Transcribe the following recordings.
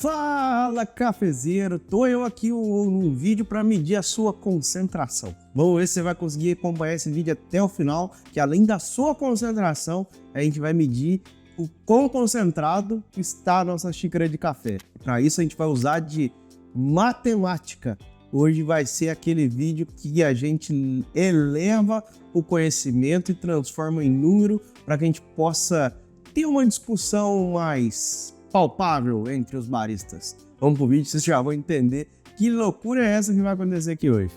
Fala, cafezeiro! Tô eu aqui num vídeo para medir a sua concentração. Vamos ver se você vai conseguir acompanhar esse vídeo até o final, que além da sua concentração, a gente vai medir o quão concentrado está a nossa xícara de café. Para isso a gente vai usar de matemática. Hoje vai ser aquele vídeo que a gente eleva o conhecimento e transforma em número para que a gente possa ter uma discussão mais palpável entre os baristas. Vamos pro vídeo, vocês já vão entender que loucura é essa que vai acontecer aqui hoje.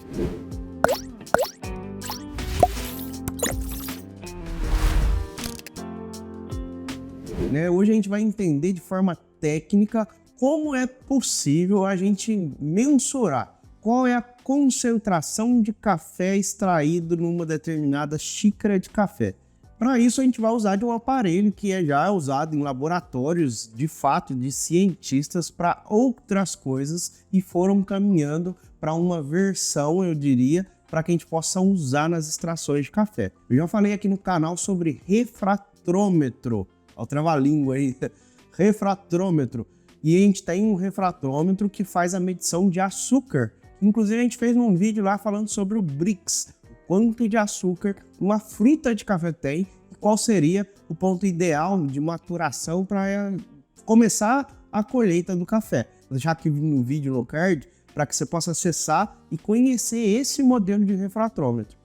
Hoje a gente vai entender de forma técnica como é possível a gente mensurar qual é a concentração de café extraído numa determinada xícara de café. Para isso a gente vai usar de um aparelho que já é usado em laboratórios de fato de cientistas para outras coisas e foram caminhando para uma versão, eu diria, para que a gente possa usar nas extrações de café. Eu já falei aqui no canal sobre refratrômetro, ó, trava-língua aí, refratrômetro, e a gente tem um refratrômetro que faz a medição de açúcar. Inclusive a gente fez um vídeo lá falando sobre o Brix, quanto de açúcar uma fruta de café tem e qual seria o ponto ideal de maturação para começar a colheita do café. Vou deixar aqui no vídeo no card para que você possa acessar e conhecer esse modelo de refratrômetro.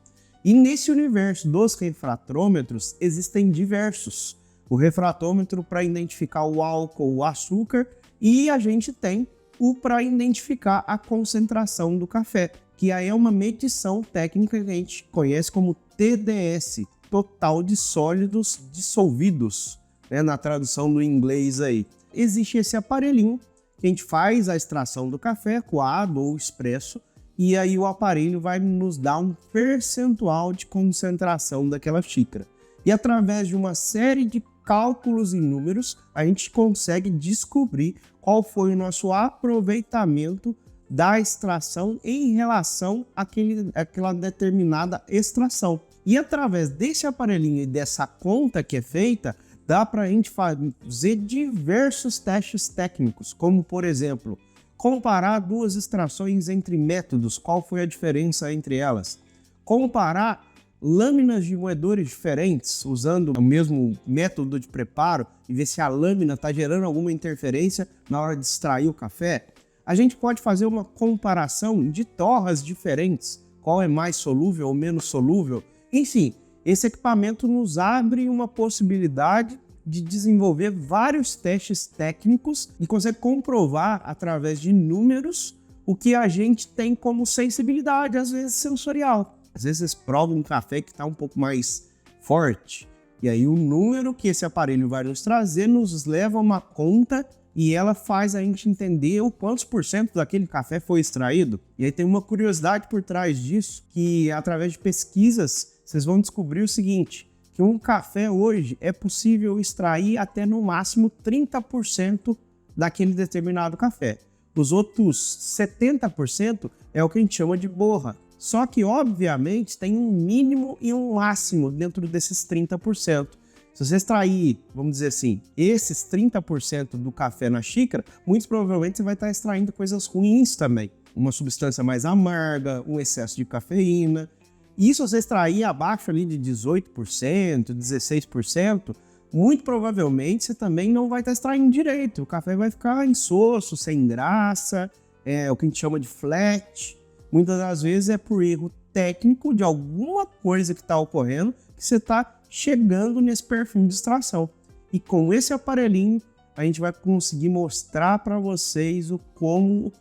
E nesse universo dos refratrômetros existem diversos. O refratrômetro para identificar o álcool, o açúcar, e a gente tem o para identificar a concentração do café, que aí é uma medição técnica que a gente conhece como TDS, total de sólidos dissolvidos, na tradução do inglês aí. Existe esse aparelhinho que a gente faz a extração do café, coado ou expresso, e aí o aparelho vai nos dar um percentual de concentração daquela xícara. E através de uma série de cálculos em números, a gente consegue descobrir qual foi o nosso aproveitamento da extração em relação àquela determinada extração. E através desse aparelhinho e dessa conta que é feita, dá para a gente fazer diversos testes técnicos, como por exemplo, comparar duas extrações entre métodos, qual foi a diferença entre elas, comparar lâminas de moedores diferentes, usando o mesmo método de preparo, e ver se a lâmina está gerando alguma interferência na hora de extrair o café. A gente pode fazer uma comparação de torras diferentes, qual é mais solúvel ou menos solúvel. Enfim, esse equipamento nos abre uma possibilidade de desenvolver vários testes técnicos e consegue comprovar através de números o que a gente tem como sensibilidade, às vezes sensorial. Às vezes vocês provam um café que está um pouco mais forte, e aí o número que esse aparelho vai nos trazer nos leva a uma conta e ela faz a gente entender o quantos por cento daquele café foi extraído. E aí tem uma curiosidade por trás disso, que através de pesquisas vocês vão descobrir o seguinte, que um café hoje é possível extrair até no máximo 30% daquele determinado café. Os outros 70% é o que a gente chama de borra. Só que, obviamente, tem um mínimo e um máximo dentro desses 30%. Se você extrair, vamos dizer assim, esses 30% do café na xícara, muito provavelmente você vai estar extraindo coisas ruins também. Uma substância mais amarga, um excesso de cafeína. E se você extrair abaixo ali de 18%, 16%, muito provavelmente você também não vai estar extraindo direito. O café vai ficar insosso, sem graça, é o que a gente chama de flat. Muitas das vezes é por erro técnico de alguma coisa que está ocorrendo que você está chegando nesse perfil de extração. E com esse aparelhinho a gente vai conseguir mostrar para vocês como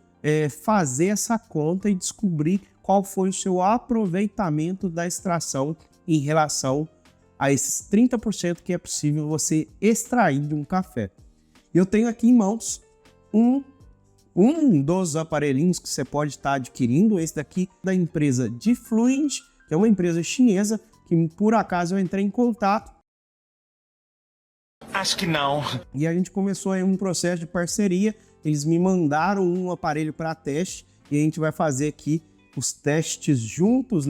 fazer essa conta e descobrir qual foi o seu aproveitamento da extração em relação a esses 30% que é possível você extrair de um café. Eu tenho aqui em mãos um dos aparelhinhos que você pode estar adquirindo, esse daqui da empresa Difluent, que é uma empresa chinesa, que por acaso eu entrei em contato. Acho que não. E a gente começou aí um processo de parceria, eles me mandaram um aparelho para teste, e a gente vai fazer aqui os testes juntos,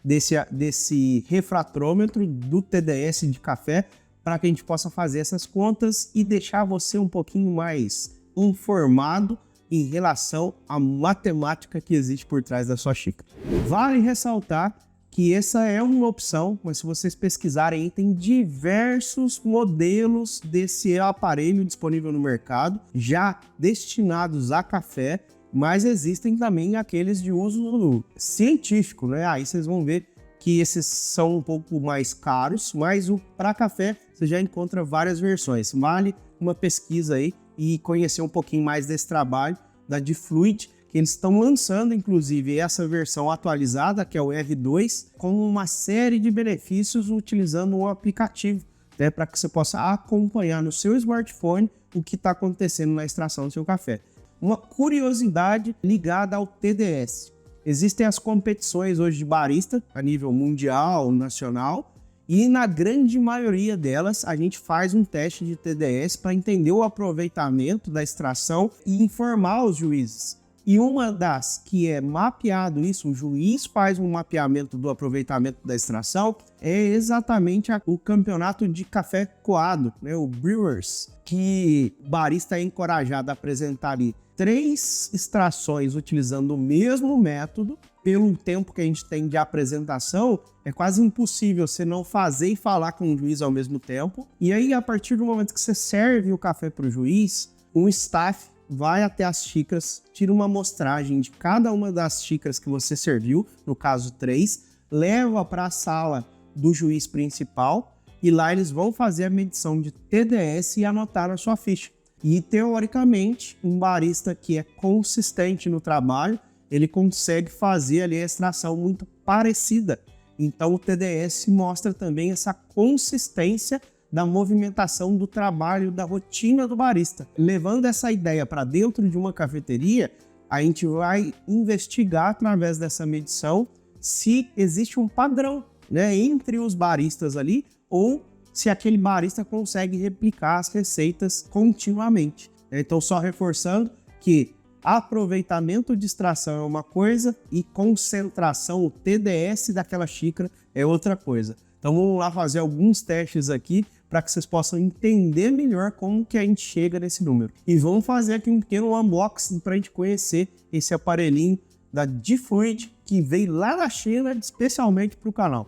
desse refratrômetro do TDS de café, para que a gente possa fazer essas contas e deixar você um pouquinho mais informado em relação à matemática que existe por trás da sua xícara. Vale ressaltar que essa é uma opção, mas se vocês pesquisarem aí, tem diversos modelos desse aparelho disponível no mercado, já destinados a café, mas existem também aqueles de uso científico, né? Aí vocês vão ver que esses são um pouco mais caros, mas para café você já encontra várias versões. Vale uma pesquisa aí e conhecer um pouquinho mais desse trabalho da Dfluid, que eles estão lançando, inclusive, essa versão atualizada, que é o R2, com uma série de benefícios utilizando um aplicativo, né, para que você possa acompanhar no seu smartphone o que está acontecendo na extração do seu café. Uma curiosidade ligada ao TDS. Existem as competições hoje de barista, a nível mundial, nacional, e na grande maioria delas a gente faz um teste de TDS para entender o aproveitamento da extração e informar os juízes. E uma das que é mapeado isso, o juiz faz um mapeamento do aproveitamento da extração, é exatamente o campeonato de café coado, né, o Brewers, que o barista é encorajado a apresentar ali 3 extrações utilizando o mesmo método. Pelo tempo que a gente tem de apresentação, é quase impossível você não fazer e falar com o juiz ao mesmo tempo. E aí, a partir do momento que você serve o café para o juiz, um staff vai até as xícaras, tira uma amostragem de cada uma das xícaras que você serviu, no caso 3, leva para a sala do juiz principal e lá eles vão fazer a medição de TDS e anotar na sua ficha. E, teoricamente, um barista que é consistente no trabalho, ele consegue fazer ali a extração muito parecida. Então, o TDS mostra também essa consistência da movimentação do trabalho, da rotina do barista. Levando essa ideia para dentro de uma cafeteria, a gente vai investigar através dessa medição se existe um padrão, né, entre os baristas ali, ou se aquele barista consegue replicar as receitas continuamente. Então, só reforçando que aproveitamento de extração é uma coisa e concentração, o TDS daquela xícara é outra coisa. Então vamos lá fazer alguns testes aqui para que vocês possam entender melhor como que a gente chega nesse número. E vamos fazer aqui um pequeno unboxing para a gente conhecer esse aparelhinho da Dfluid que veio lá da China especialmente para o canal.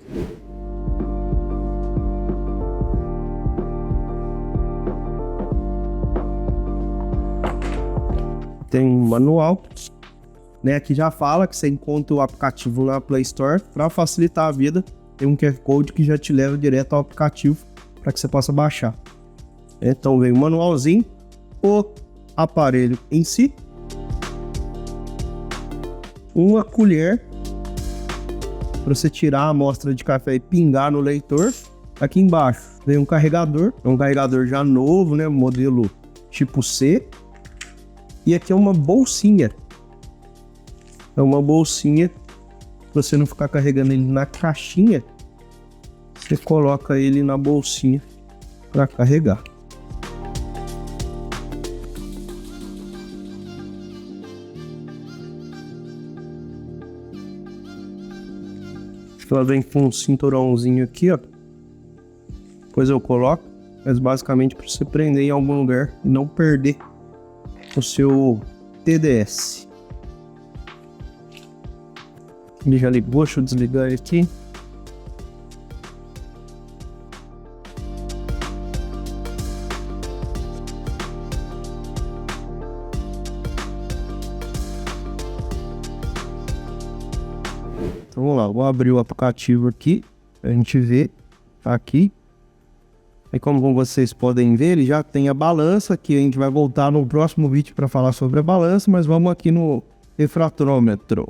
Tem um manual, né? Aqui já fala que você encontra o aplicativo na Play Store para facilitar a vida. Tem um QR Code que já te leva direto ao aplicativo para que você possa baixar. Então vem o manualzinho, o aparelho em si, uma colher para você tirar a amostra de café e pingar no leitor. Aqui embaixo vem um carregador, é um carregador já novo, né? Modelo tipo C. E aqui é uma bolsinha. É uma bolsinha para você não ficar carregando ele na caixinha. Você coloca ele na bolsinha para carregar. Ela vem com um cinturãozinho aqui, ó. Depois eu coloco, mas basicamente para você prender em algum lugar e não perder o seu TDS. Ele já ligou, deixa eu desligar ele aqui. Então vamos lá, vou abrir o aplicativo aqui, a gente vê aqui. E como vocês podem ver, ele já tem a balança, que a gente vai voltar no próximo vídeo para falar sobre a balança, mas vamos aqui no refratômetro.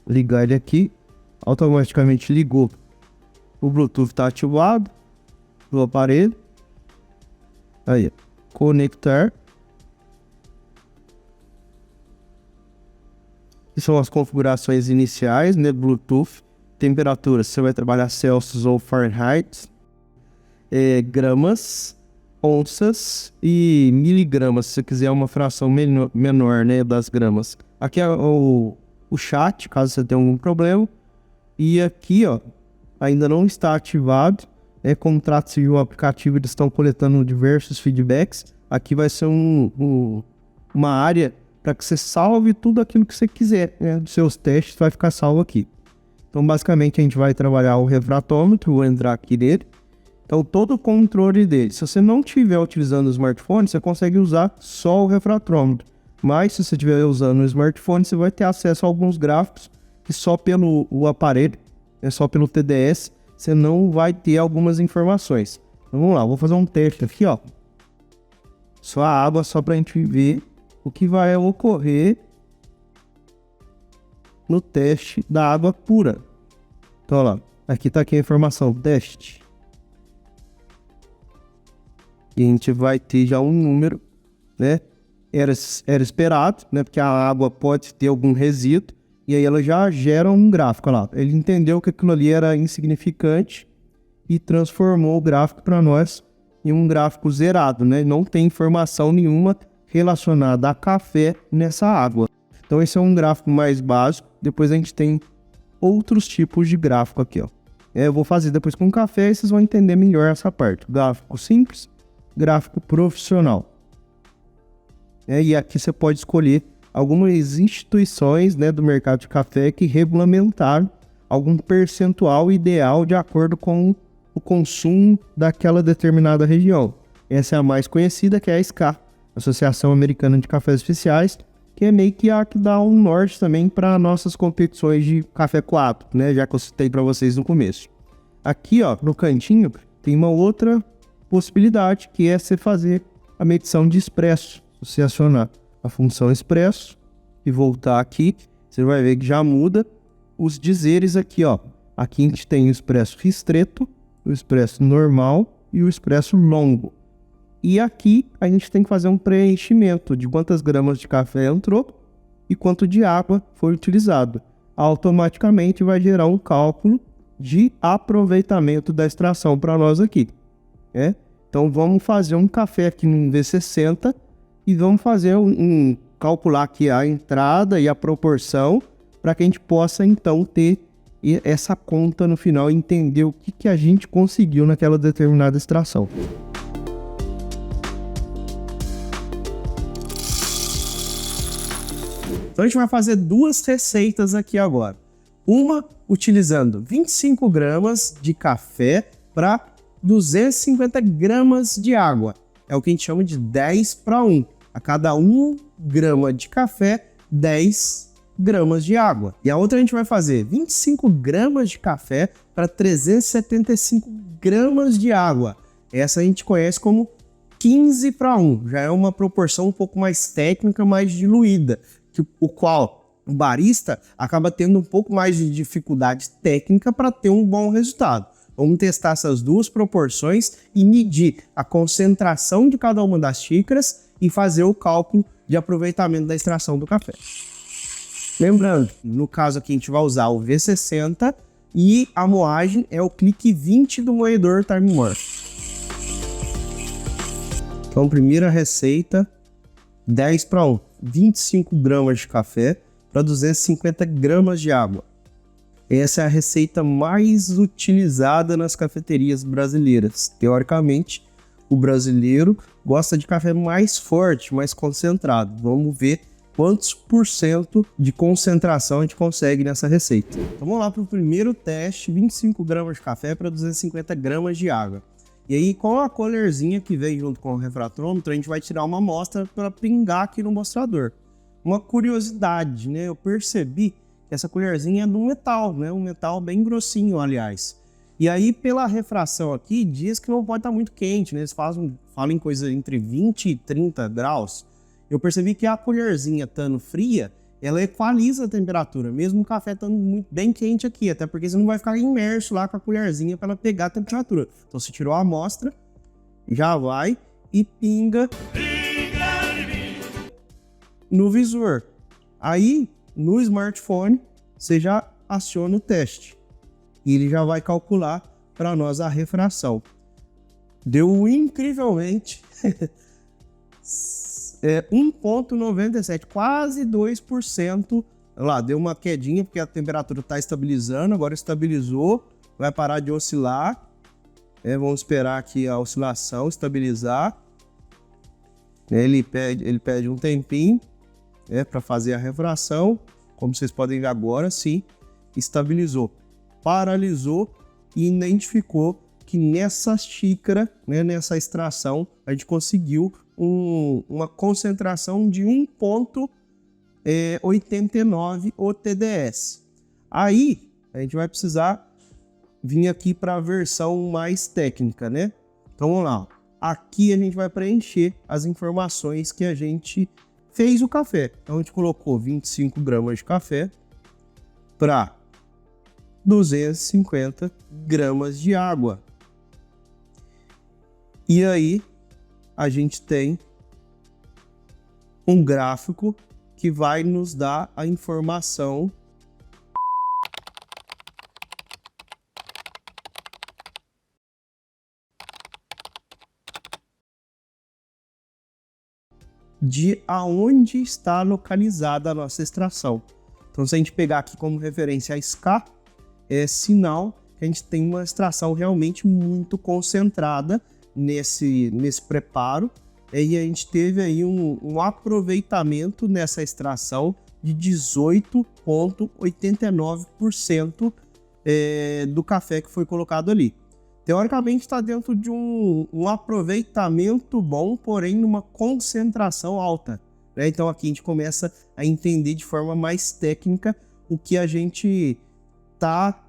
Ligar ele aqui, automaticamente ligou. O Bluetooth está ativado do aparelho. Aí, conectar. Que são as configurações iniciais, né? Bluetooth, temperatura, você vai trabalhar Celsius ou Fahrenheit. Gramas, onças e miligramas, se você quiser uma fração menor, né, das gramas. Aqui é o chat, caso você tenha algum problema. E aqui, ó, ainda não está ativado. Como trata-se de um aplicativo, eles estão coletando diversos feedbacks. aqui vai ser uma área para que você salve tudo aquilo que você quiser, né? Dos seus testes vai ficar salvo aqui. Então, basicamente, a gente vai trabalhar o refratômetro, vou entrar aqui nele. Então, todo o controle dele. Se você não estiver utilizando o smartphone, você consegue usar só o refratômetro. Mas, se você estiver usando o smartphone, você vai ter acesso a alguns gráficos que só pelo aparelho, só pelo TDS, você não vai ter algumas informações. Então, vamos lá, vou fazer um teste aqui, ó. Só a água, só para a gente ver o que vai ocorrer no teste da água pura. Então, olha lá, aqui está aqui a informação, teste. E a gente vai ter já um número, né? Era esperado, né? Porque a água pode ter algum resíduo. E aí ela já gera um gráfico, olha lá. Ele entendeu que aquilo ali era insignificante e transformou o gráfico para nós em um gráfico zerado, né? Não tem informação nenhuma relacionada a café nessa água. Então esse é um gráfico mais básico. Depois a gente tem outros tipos de gráfico aqui, ó. Eu vou fazer depois com café e vocês vão entender melhor essa parte. Gráfico simples, gráfico profissional. E aqui você pode escolher algumas instituições, né, do mercado de café que regulamentaram algum percentual ideal de acordo com o consumo daquela determinada região. Essa é a mais conhecida, que é a SCA, Associação Americana de Cafés Especiais, que é meio que a que dá um norte também para nossas competições de café coado, né, já que eu citei para vocês no começo. Aqui, ó, no cantinho, tem uma outra possibilidade, que é você fazer a medição de expresso. Você acionar a função expresso e voltar aqui, você vai ver que já muda os dizeres aqui, ó. Aqui a gente tem o expresso ristreto, o expresso normal e o expresso longo. E aqui a gente tem que fazer um preenchimento de quantas gramas de café entrou e quanto de água foi utilizado. Automaticamente vai gerar um cálculo de aproveitamento da extração para nós aqui. Então vamos fazer um café aqui no V60 e vamos fazer calcular aqui a entrada e a proporção para que a gente possa então ter essa conta no final e entender o que a gente conseguiu naquela determinada extração. Então a gente vai fazer duas receitas aqui agora. Uma utilizando 25 gramas de café para 250 gramas de água. É o que a gente chama de 10:1. A cada 1 grama de café, 10 gramas de água. E a outra a gente vai fazer 25 gramas de café para 375 gramas de água. Essa a gente conhece como 15:1. Já é uma proporção um pouco mais técnica, mais diluída, o qual o barista acaba tendo um pouco mais de dificuldade técnica para ter um bom resultado. Vamos testar essas duas proporções e medir a concentração de cada uma das xícaras e fazer o cálculo de aproveitamento da extração do café. Lembrando, no caso aqui a gente vai usar o V60 e a moagem é o clique 20 do moedor Time-More. Então, primeira receita, 10:1, 25 gramas de café para 250 gramas de água. Essa é a receita mais utilizada nas cafeterias brasileiras. Teoricamente, o brasileiro gosta de café mais forte, mais concentrado. Vamos ver quantos % de concentração a gente consegue nessa receita. Então vamos lá para o primeiro teste, 25 gramas de café para 250 gramas de água. E aí, com a colherzinha que vem junto com o refratômetro, a gente vai tirar uma amostra para pingar aqui no mostrador. Uma curiosidade, né? Eu percebi que essa colherzinha é do metal, né? Um metal bem grossinho, aliás. E aí, pela refração aqui, diz que não pode estar muito quente, né? Eles falam em coisa entre 20 e 30 graus. Eu percebi que a colherzinha estando fria, ela equaliza a temperatura, mesmo o café estando muito bem quente aqui, até porque você não vai ficar imerso lá com a colherzinha para ela pegar a temperatura. Então, você tirou a amostra, já vai e pinga no visor. Aí, no smartphone, você já aciona o teste. E ele já vai calcular para nós a refração. Deu incrivelmente 1,97, quase 2%. Lá, deu uma quedinha porque a temperatura está estabilizando, agora estabilizou, vai parar de oscilar. Vamos esperar aqui a oscilação estabilizar. Ele pede um tempinho, né, para fazer a refração. Como vocês podem ver agora, sim, estabilizou, paralisou e identificou que nessa xícara, né, nessa extração, a gente conseguiu uma concentração de 1,89 OTDS. Aí, a gente vai precisar vir aqui para a versão mais técnica, né? Então, vamos lá. Aqui a gente vai preencher as informações que a gente fez o café. Então, a gente colocou 25 gramas de café para 250 gramas de água. E aí, a gente tem um gráfico que vai nos dar a informação de aonde está localizada a nossa extração. Então, se a gente pegar aqui como referência a SK, é sinal que a gente tem uma extração realmente muito concentrada nesse preparo. E a gente teve aí um aproveitamento nessa extração de 18,89% do café que foi colocado ali. Teoricamente está dentro de um aproveitamento bom, porém numa concentração alta, né? Então aqui a gente começa a entender de forma mais técnica o que a gente está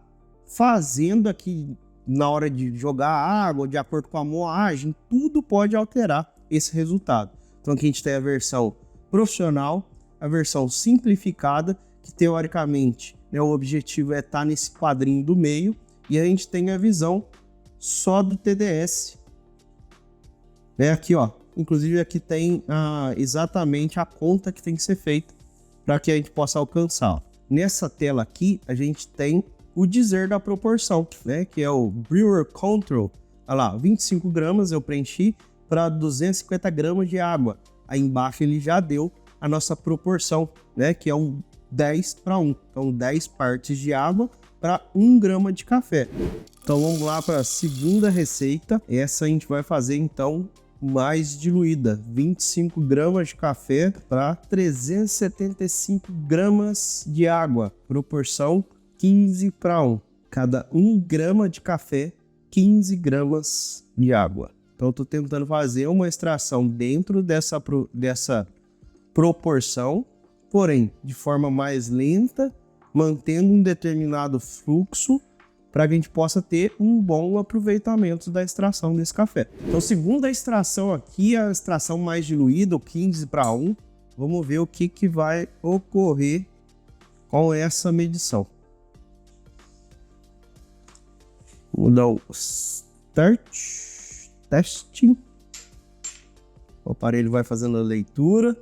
fazendo aqui na hora de jogar água, de acordo com a moagem, tudo pode alterar esse resultado. Então aqui a gente tem a versão profissional, a versão simplificada, que teoricamente, né, o objetivo é estar nesse quadrinho do meio, e a gente tem a visão só do TDS, né? Aqui, ó, inclusive aqui tem exatamente a conta que tem que ser feita para que a gente possa alcançar. Nessa tela aqui, a gente tem o dizer da proporção, né? Que é o Brewer Control. Olha lá, 25 gramas eu preenchi para 250 gramas de água. Aí embaixo ele já deu a nossa proporção, né? Que é um 10:1. Então 10 partes de água para 1 grama de café. Então vamos lá para a segunda receita. Essa a gente vai fazer então mais diluída. 25 gramas de café para 375 gramas de água. Proporção 15:1. Cada 1 grama de café, 15 gramas de água. Então eu estou tentando fazer uma extração dentro dessa proporção, porém de forma mais lenta, mantendo um determinado fluxo para que a gente possa ter um bom aproveitamento da extração desse café. Então, segunda extração aqui, a extração mais diluída, o 15:1. Vamos ver o que vai ocorrer com essa medição. Vamos dar o start, testing. O aparelho vai fazendo a leitura.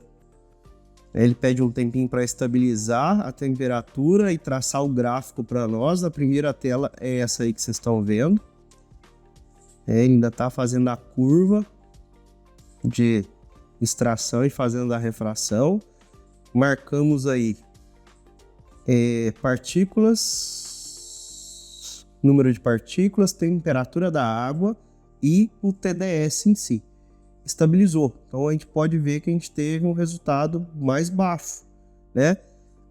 Ele pede um tempinho para estabilizar a temperatura e traçar o gráfico para nós. A primeira tela é essa aí que vocês estão vendo. Ele ainda está fazendo a curva de extração e fazendo a refração. Marcamos aí partículas, número de partículas, temperatura da água e o TDS em si. Estabilizou. Então a gente pode ver que a gente teve um resultado mais baixo, né?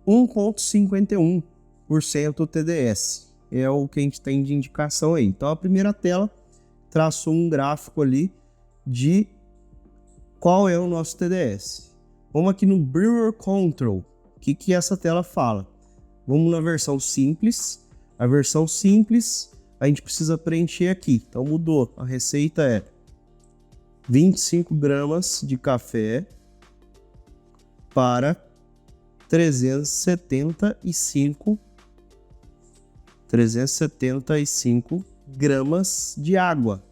1,51% TDS é o que a gente tem de indicação aí. Então a primeira tela traçou um gráfico ali de qual é o nosso TDS. Vamos aqui no Brewer Control. O que essa tela fala? Vamos na versão simples. A versão simples a gente precisa preencher aqui. Então mudou. A receita é 25 gramas de café para 375 gramas de água.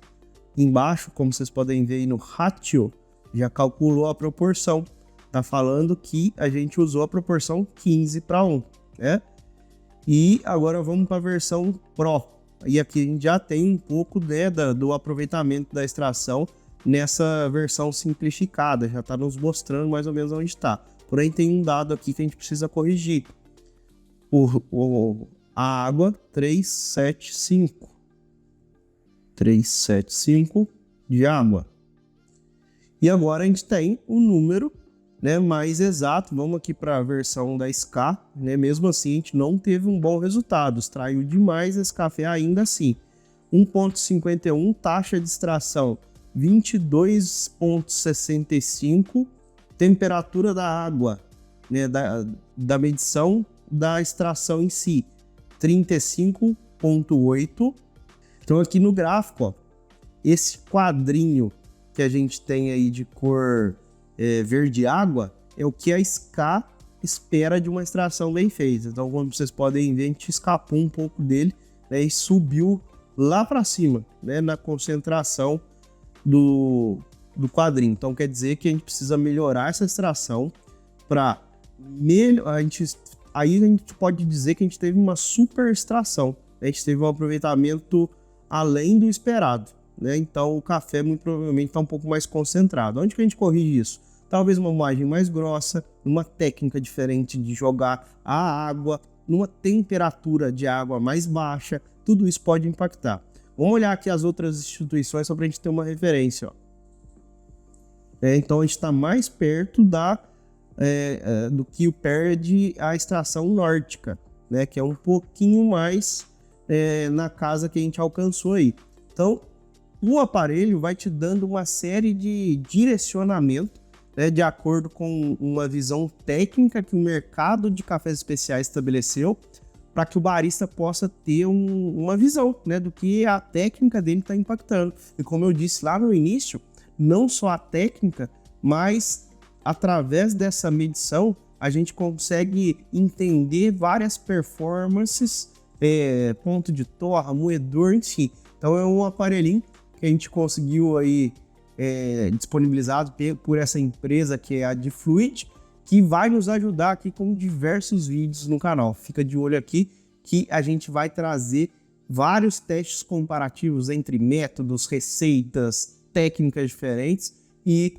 Embaixo, como vocês podem ver aí no ratio, já calculou a proporção. Tá falando que a gente usou a proporção 15:1, né? E agora vamos para a versão Pro. E aqui a gente já tem um pouco, né, do aproveitamento da extração nessa versão simplificada, já está nos mostrando mais ou menos onde está. Porém tem um dado aqui que a gente precisa corrigir. A água 375 de água. E agora a gente tem um número, né, mais exato. Vamos aqui para a versão da SCA, né? Mesmo assim a gente não teve um bom resultado, extraiu demais esse café ainda assim. 1,51, taxa de extração 22,65, temperatura da água, né, da medição da extração em si, 35,8. Então aqui no gráfico, ó, esse quadrinho que a gente tem aí de cor verde água é o que a SCA espera de uma extração bem feita. Então, como vocês podem ver, a gente escapou um pouco dele, né, e subiu lá para cima, né, na concentração do quadrinho. Então quer dizer que a gente precisa melhorar essa extração para aí a gente pode dizer que a gente teve uma super extração, né? A gente teve um aproveitamento além do esperado, né? Então o café muito provavelmente está um pouco mais concentrado. Onde que a gente corrige isso? Talvez uma moagem mais grossa, uma técnica diferente de jogar a água, numa temperatura de água mais baixa. Tudo isso pode impactar. Vamos olhar aqui as outras instituições só para a gente ter uma referência. Ó. Então a gente está mais perto do que perde a extração nórdica, né? Que é um pouquinho mais na casa que a gente alcançou aí. Então o aparelho vai te dando uma série de direcionamento, né, de acordo com uma visão técnica que o mercado de cafés especiais estabeleceu, para que o barista possa ter uma visão, né, do que a técnica dele está impactando. E como eu disse lá no início, não só a técnica, mas através dessa medição a gente consegue entender várias performances, ponto de torra, moedor, enfim. Então é um aparelhinho que a gente conseguiu aí disponibilizado por essa empresa que é a Difluid, que vai nos ajudar aqui com diversos vídeos no canal. Fica de olho aqui que a gente vai trazer vários testes comparativos entre métodos, receitas, técnicas diferentes, e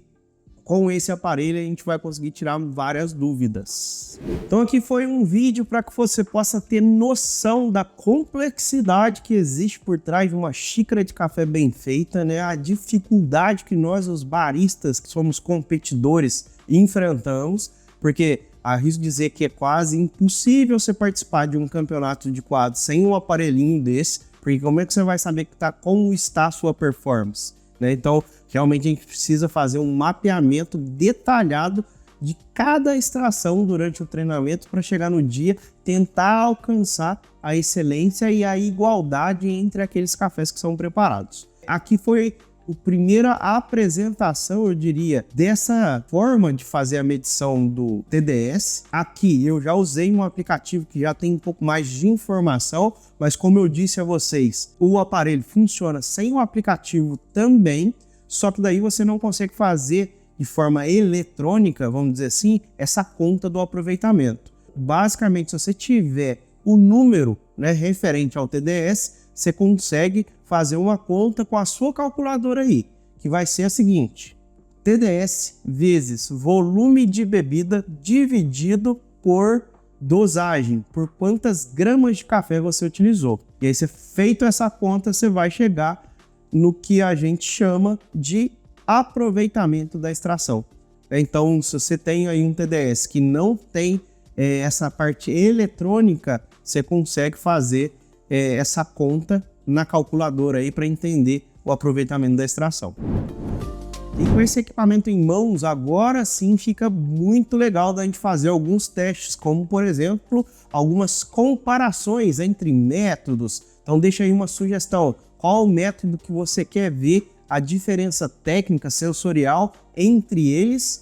com esse aparelho a gente vai conseguir tirar várias dúvidas. Então aqui foi um vídeo para que você possa ter noção da complexidade que existe por trás de uma xícara de café bem feita, né? A dificuldade que nós, os baristas, que somos competidores, enfrentamos, porque arrisco dizer que é quase impossível você participar de um campeonato de quadro sem um aparelhinho desse, porque como é que você vai saber como está a sua performance, né? Então, realmente a gente precisa fazer um mapeamento detalhado de cada extração durante o treinamento para chegar no dia, tentar alcançar a excelência e a igualdade entre aqueles cafés que são preparados. Aqui foi a primeira apresentação, eu diria, dessa forma de fazer a medição do TDS. Aqui eu já usei um aplicativo que já tem um pouco mais de informação, mas como eu disse a vocês, o aparelho funciona sem o aplicativo também, só que daí você não consegue fazer de forma eletrônica, vamos dizer assim, essa conta do aproveitamento. Basicamente, se você tiver o número, né, referente ao TDS, você consegue fazer uma conta com a sua calculadora aí, que vai ser a seguinte: TDS vezes volume de bebida dividido por dosagem, por quantas gramas de café você utilizou. E aí, feito essa conta, você vai chegar no que a gente chama de aproveitamento da extração. Então, se você tem aí um TDS que não tem essa parte eletrônica, você consegue fazer essa conta na calculadora aí para entender o aproveitamento da extração. E com esse equipamento em mãos, agora sim fica muito legal da gente fazer alguns testes, como por exemplo, algumas comparações entre métodos. Então deixa aí uma sugestão, qual o método que você quer ver a diferença técnica, sensorial entre eles,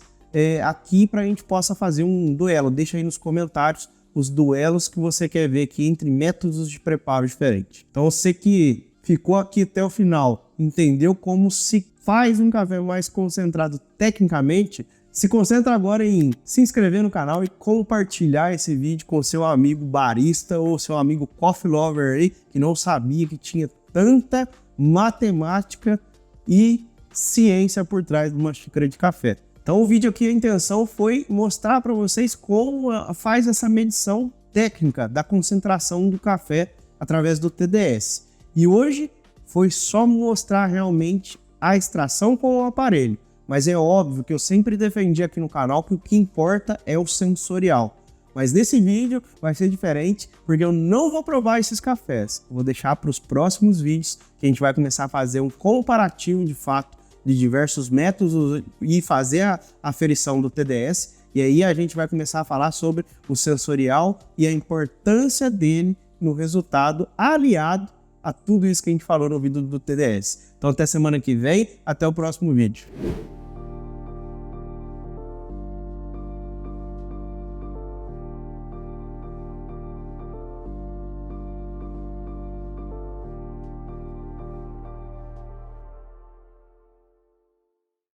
aqui para a gente possa fazer um duelo. Deixa aí nos comentários os duelos que você quer ver aqui entre métodos de preparo diferentes. Então você que ficou aqui até o final, entendeu como se faz um café mais concentrado tecnicamente, se concentra agora em se inscrever no canal e compartilhar esse vídeo com seu amigo barista ou seu amigo coffee lover aí, que não sabia que tinha tanta matemática e ciência por trás de uma xícara de café. Então o vídeo aqui, a intenção foi mostrar para vocês como faz essa medição técnica da concentração do café através do TDS. E hoje foi só mostrar realmente a extração com o aparelho. mas é óbvio que eu sempre defendi aqui no canal que o que importa é o sensorial. Mas nesse vídeo vai ser diferente, porque eu não vou provar esses cafés. Eu vou deixar para os próximos vídeos, que a gente vai começar a fazer um comparativo de fato de diversos métodos e fazer a aferição do TDS. E aí a gente vai começar a falar sobre o sensorial e a importância dele no resultado aliado a tudo isso que a gente falou no vídeo do TDS. Então até semana que vem, até o próximo vídeo.